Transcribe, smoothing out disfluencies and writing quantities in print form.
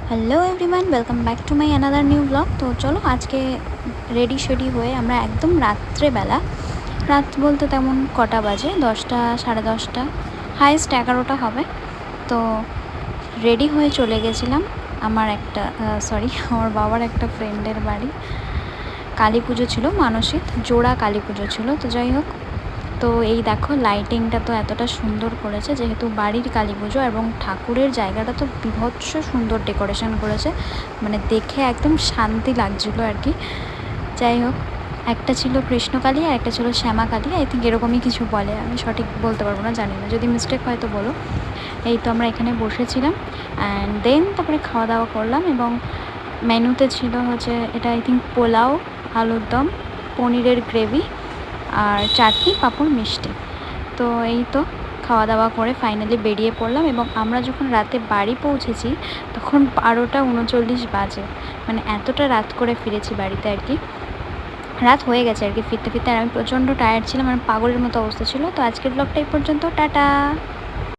Hello everyone, welcome back to my another new blog. তো চলো আজকে রেডি শেডি হয়ে আমরা একদম রাত্রেবেলা, রাত বলতে তেমন কটা বাজে, 10টা, সাড়ে 10টা, হাইয়েস্ট 11টা হবে। তো রেডি হয়ে চলে গেছিলাম আমার বাবার একটা ফ্রেন্ডের বাড়ি। কালী পুজো ছিল, মানসিক জোড়া কালী পুজো ছিল। তো যাই হোক, তো এই দেখো লাইটিংটা তো এতটা সুন্দর করেছে, যেহেতু বাড়ির কালী পুজো এবং ঠাকুরের জায়গাটা তো বিভৎস সুন্দর ডেকোরেশন করেছে, মানে দেখে একদম শান্তি লাগছিলো আর কি। যাই হোক, একটা ছিল কৃষ্ণকালী আর একটা ছিল শ্যামাকালী, আই থিঙ্ক এরকমই কিছু বলে, আমি সঠিক বলতে পারবো না, জানি না, যদি মিস্টেক হয় তো বলো। এই তো আমরা এখানে বসেছিলাম অ্যান্ড দেন তারপরে খাওয়া দাওয়া করলাম, এবং মেনুতে ছিল হচ্ছে এটা আই থিঙ্ক পোলাও, আলুর দম, পনিরের গ্রেভি আর চাটনি, পাঁপড়, মিষ্টি। তো এই তো খাওয়া দাওয়া করে ফাইনালি বেরিয়ে পড়লাম, এবং আমরা যখন রাতে বাড়ি পৌঁছেছি তখন 12টা 39 বাজে, মানে এতটা রাত করে ফিরেছি বাড়িতে আর কি, রাত হয়ে গেছে আর কি ফিরতে ফিরতে। আর আমি প্রচণ্ড টায়ার্ড ছিলাম, মানে পাগলের মতো অবস্থা ছিল। তো আজকের ব্লগটা এই পর্যন্ত, টাটা।